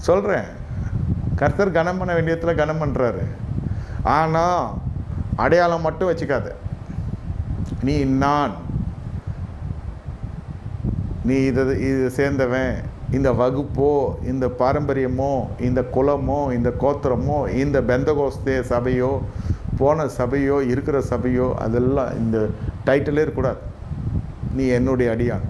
சொல்கிறேன். கர்த்தர் கனம் பண்ண வேண்டியதில் கனம் பண்ணுறாரு. ஆனால் அடையாளம் மட்டும் வச்சுக்காத. நீ இது சேர்ந்தவன், இந்த வகுப்போ, இந்த பாரம்பரியமோ, இந்த குலமோ, இந்த கோத்திரமோ, இந்த பெந்தகோஸ்தே சபையோ, போன சபையோ, இருக்கிற சபையோ, அதெல்லாம் இந்த டைட்டிலே இருக்கக்கூடாது. நீ என்னுடைய அடியான்.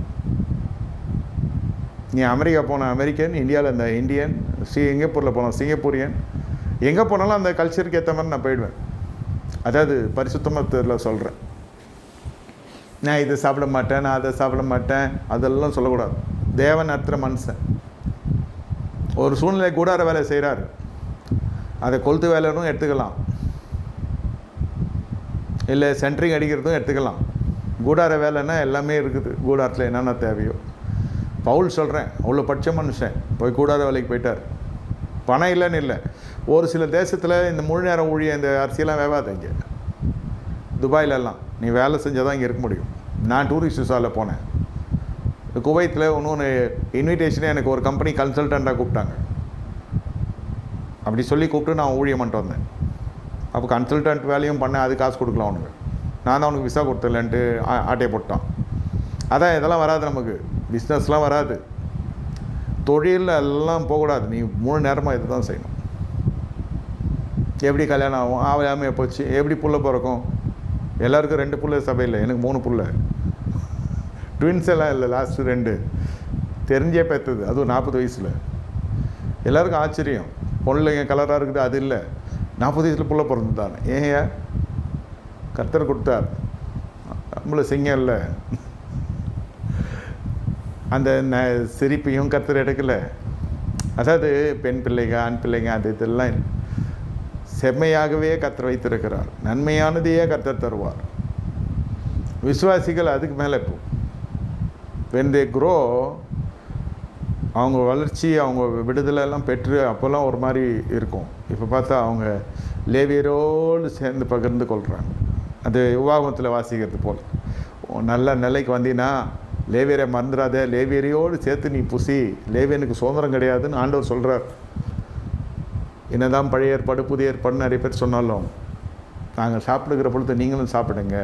நீ அமெரிக்கா போன அமெரிக்கன், இந்தியாவில் இந்த இந்தியன், சிங்கப்பூரில் போன சிங்கப்பூரியன், எங்கே போனாலும் அந்த கல்ச்சருக்கு ஏற்ற மாதிரி நான் போயிடுவேன். அதாவது பரிசுத்தமாக சொல்கிறேன். நான் இதை சாப்பிட மாட்டேன், நான் அதை சாப்பிட மாட்டேன், அதெல்லாம் சொல்லக்கூடாது. தேவன் நடத்துகிற மனுஷன் ஒரு சூழ்நிலை கூடார வேலை செய்கிறாரு, அதை கொளுத்து வேலைன்னு எடுத்துக்கலாம், இல்லை சென்ட்ரிங் அடிக்கிறதும் எடுத்துக்கலாம். கூடார வேலைன்னா எல்லாமே இருக்குது. கூடாரத்தில் என்னென்ன தேவையோ. பவுல் சொல்கிறேன், அவ்வளோ படித்த மனுஷன் போய் கூடார வேலைக்கு போயிட்டார். பணம் இல்லைன்னு இல்லை. ஒரு சில தேசத்தில் இந்த முழு நேரம் ஊழிய இந்த அரிசியெல்லாம் வேவாது. இங்கே துபாயிலெல்லாம் நீ வேலை செஞ்சால் தான் இங்கே இருக்க முடியும். நான் டூரிஸ்ட் விசாவில் போனேன். குவைத்தில் இன்னொன்று இன்விடேஷனே எனக்கு ஒரு கம்பெனி கன்சல்டண்ட்டாக கூப்பிட்டாங்க. அப்படி சொல்லி கூப்பிட்டு நான் ஊழியம் பண்ணிட்டு வந்தேன். அப்போ கன்சல்டன்ட் வேலையும் பண்ணேன், அது காசு கொடுக்கலாம் அவனுக்கு. நான் தான் அவனுக்கு விசா கொடுத்துடலன்ட்டு ஆட்டையை போட்டான். அதான் இதெல்லாம் வராது நமக்கு, பிஸ்னஸ்லாம் வராது, தொழிலில் எல்லாம் போகக்கூடாது. நீ முழு நேரமாக இது தான் செய்யணும். எப்படி கல்யாணம் ஆகும், ஆகாமல் போச்சு, எப்படி புள்ள பிறக்கும்? எல்லாருக்கும் 2 புள்ள சபையில், எனக்கு 3 புள்ள. ட்வின்ஸ் எல்லாம் இல்லை, லாஸ்ட்டு 2 தெரிஞ்சே பெற்றது, அதுவும் 40 வயசில். எல்லாருக்கும் ஆச்சரியம், பொண்ணுங்க கலராக இருக்குது. அது இல்லை, 40 வயசில் புள்ள பிறந்து தானே. ஏன் கர்த்தர் கொடுத்தார், நம்மள சிங்கம் இல்லை. அந்த சிரிப்பையும் கர்த்தர் எடுக்கலை. அதாவது பெண் பிள்ளைங்க, ஆண் பிள்ளைங்க, அது இதெல்லாம் செம்மையாகவே கர்த்தர் வைத்திருக்கிறார். நன்மையானதையே கர்த்தர் தருவார். விசுவாசிகள் அதுக்கு மேலே இப்போ when they grow, அவங்க வளர்ச்சி, அவங்க விடுதலை எல்லாம் பெற்று அப்போல்லாம் ஒரு மாதிரி இருக்கும். இப்போ பார்த்தா அவங்க லேவியரோடு சேர்ந்து பகிர்ந்து கொள்கிறாங்க. அது உபாகமத்தில் வாசிக்கிறது போல். நல்ல நிலைக்கு வந்தீங்கன்னா லேவியரை மறந்துடாத, லேவியரையோடு சேர்த்து நீ புசி, லேவியனுக்கு சுதந்திரம் கிடையாதுன்னு ஆண்டவர் சொல்கிறார். என்னதான் பழைய ஏற்பாடு புதிய ஏற்பாடு நிறைய பேர் சொன்னாலும், நாங்கள் சாப்பிடுகிற பொழுது நீங்களும் சாப்பிடுங்க,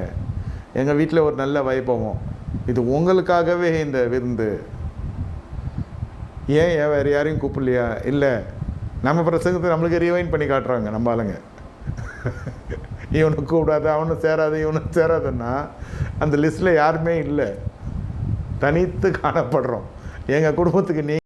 எங்கள் வீட்டில் ஒரு நல்ல வைபவம், இது உங்களுக்காகவே இந்த விருந்து. ஏன் வேறு யாரையும் கூப்பிடலையா? இல்லை, நம்ம பிரசங்கத்தை நம்மளுக்கு ரிவைன் பண்ணி காட்டுறாங்க நம்ம ஆளுங்க. இவனுக்கு கூப்பிடாது, அவனும் சேராது, இவனும் சேராதுன்னா அந்த லிஸ்ட்டில் யாருமே இல்லை, தனித்து காணப்படுறோம். எங்கள் குடும்பத்துக்கு